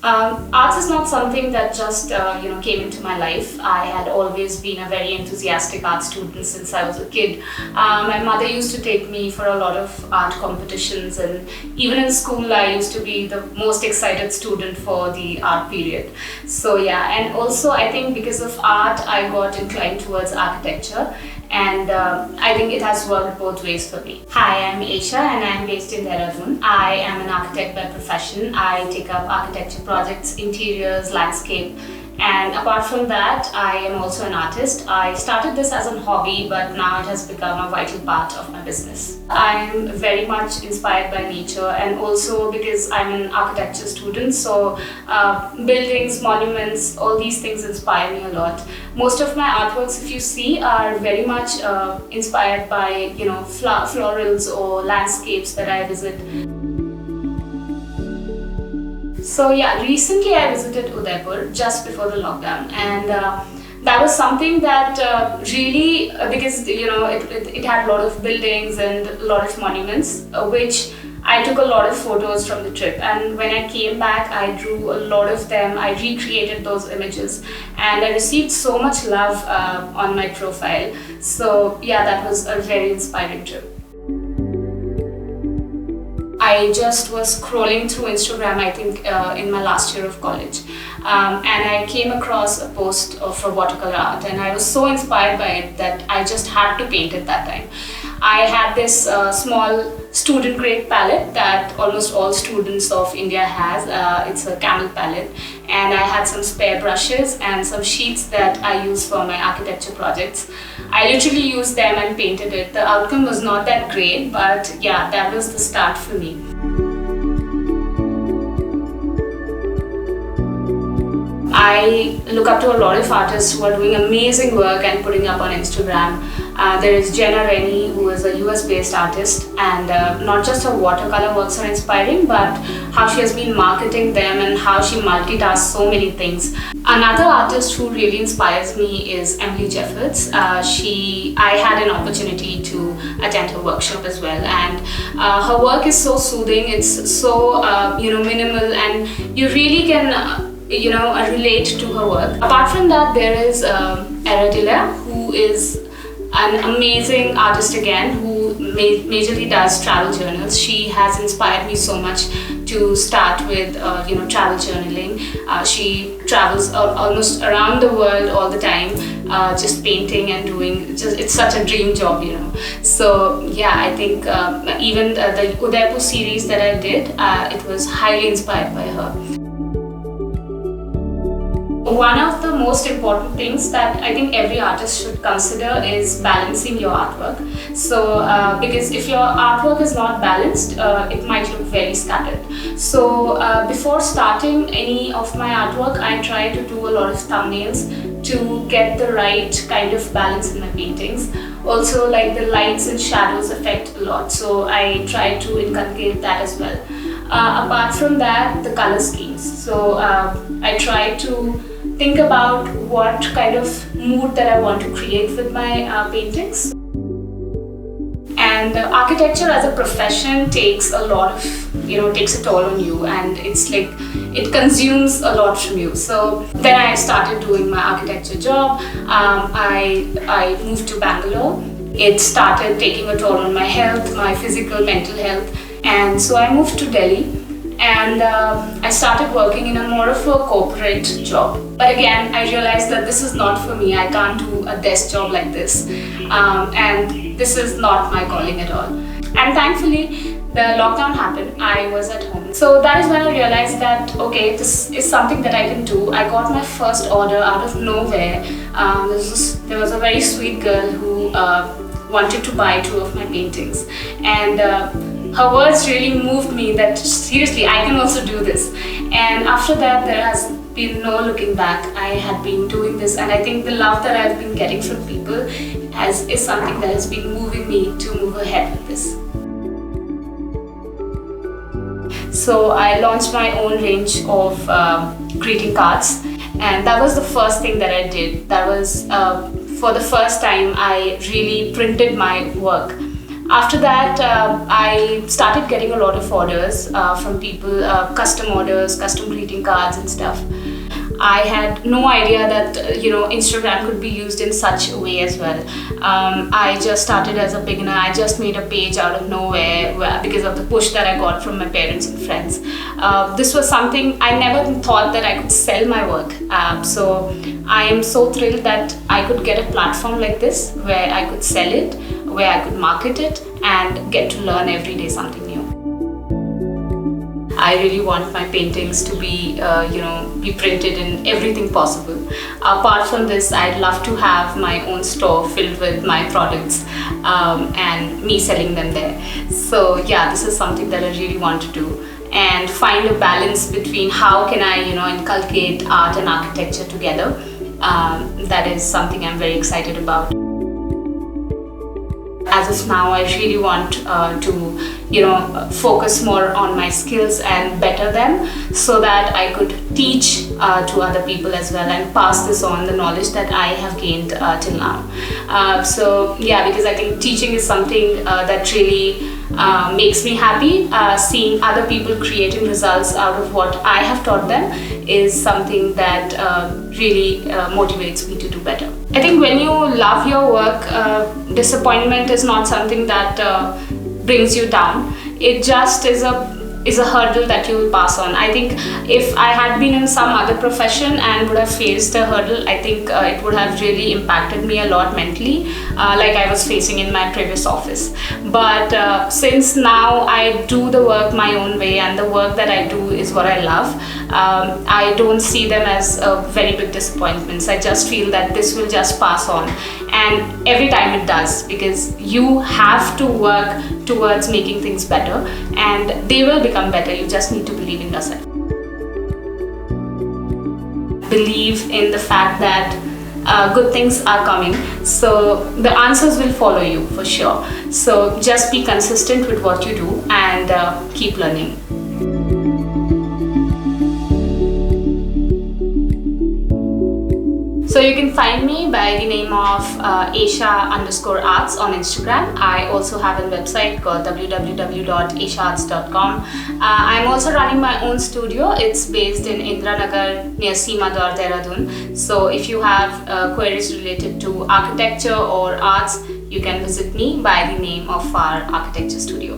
Arts is not something that just came into my life. I had always been a very enthusiastic art student since I was a kid. My mother used to take me for a lot of art competitions, and even in school I used to be the most excited student for the art period. So yeah, and also I think because of art I got inclined towards architecture, and I think it has worked both ways for me. Hi, I'm Esha and I'm based in Dehradun. I am an architect by profession. I take up architecture projects, interiors, landscape, and apart from that, I am also an artist. I started this as a hobby, but now it has become a vital part of my business. I'm very much inspired by nature, and also because I'm an architecture student, so buildings, monuments, all these things inspire me a lot. Most of my artworks, if you see, are very much inspired by florals or landscapes that I visit. So yeah, recently I visited Udaipur just before the lockdown, and that was something that really, because it had a lot of buildings and a lot of monuments, which I took a lot of photos from the trip, and when I came back I drew a lot of them. I recreated those images and I received so much love on my profile. So yeah, that was a very inspiring trip. I just was scrolling through Instagram, I think in my last year of college, and I came across a post of a watercolor art, and I was so inspired by it that I just had to paint it that time. I had this small student grade palette that almost all students of India has. It's a camel palette, and I had some spare brushes and some sheets that I use for my architecture projects. I literally used them and painted it. The outcome was not that great, but yeah, that was the start for me. I look up to a lot of artists who are doing amazing work and putting up on Instagram. There is Jenna Rennie, who is a US-based artist, and not just her watercolor works are inspiring, but how she has been marketing them and how she multitasks so many things. Another artist who really inspires me is Emily Jeffords. I had an opportunity to attend her workshop as well, and her work is so soothing. It's so minimal, and you really can relate to her work. Apart from that, there is Eradilla, who is an amazing artist again, who majorly does travel journals. She has inspired me so much to start with travel journaling. She travels almost around the world all the time, just painting and doing, it's such a dream job, So yeah, I think even the Udaipur series that I did, it was highly inspired by her. One of the most important things that I think every artist should consider is balancing your artwork. So, because if your artwork is not balanced, it might look very scattered. So, before starting any of my artwork, I try to do a lot of thumbnails to get the right kind of balance in my paintings. Also, like the lights and shadows affect a lot, so I try to inculcate that as well. Apart from that, the color schemes. So, I try to think about what kind of mood that I want to create with my paintings. And architecture as a profession takes a lot of, takes a toll on you, and it's like, it consumes a lot from you. So then I started doing my architecture job. I moved to Bangalore. It started taking a toll on my health, my physical, mental health. And so I moved to Delhi. And I started working in a more of a corporate job. But again, I realized that this is not for me. I can't do a desk job like this. And this is not my calling at all. And thankfully, the lockdown happened. I was at home. So that is when I realized that, okay, this is something that I can do. I got my first order out of nowhere. There was a very sweet girl who wanted to buy 2 of my paintings. And her words really moved me that seriously, I can also do this. And after that, there has been no looking back. I had been doing this, and I think the love that I've been getting from people is something that has been moving me to move ahead with this. So I launched my own range of greeting cards, and that was the first thing that I did. That was for the first time I really printed my work. After that, I started getting a lot of orders from people, custom orders, custom greeting cards and stuff. I had no idea that Instagram could be used in such a way as well. I just started as a beginner. I just made a page out of nowhere because of the push that I got from my parents and friends. This was something I never thought that I could sell my work. So I am so thrilled that I could get a platform like this where I could sell it, where I could market it and get to learn every day something new. I really want my paintings to be printed in everything possible. Apart from this, I'd love to have my own store filled with my products and me selling them there. So yeah, this is something that I really want to do, and find a balance between how can I inculcate art and architecture together. That is something I'm very excited about. As of now, I really want to focus more on my skills and better them, so that I could teach to other people as well and pass this on, the knowledge that I have gained till now. So yeah, because I think teaching is something that really makes me happy. Seeing other people creating results out of what I have taught them is something that really motivates me to do better. I think when you love your work, disappointment is not something that brings you down. It just is a hurdle that you will pass on. I think if I had been in some other profession and would have faced a hurdle, I think it would have really impacted me a lot mentally, like I was facing in my previous office. But since now I do the work my own way and the work that I do is what I love, I don't see them as very big disappointments. I just feel that this will just pass on, and every time it does, because you have to work towards making things better and they will become better. You just need to believe in yourself. Believe in the fact that good things are coming, so the answers will follow you for sure. So just be consistent with what you do and keep learning. So you can find me by the name of Esha_arts on Instagram. I also have a website called www.eshaarts.com. I'm also running my own studio. It's based in Indranagar near Cinematography, Dehradun. So if you have queries related to architecture or arts, you can visit me by the name of our architecture studio.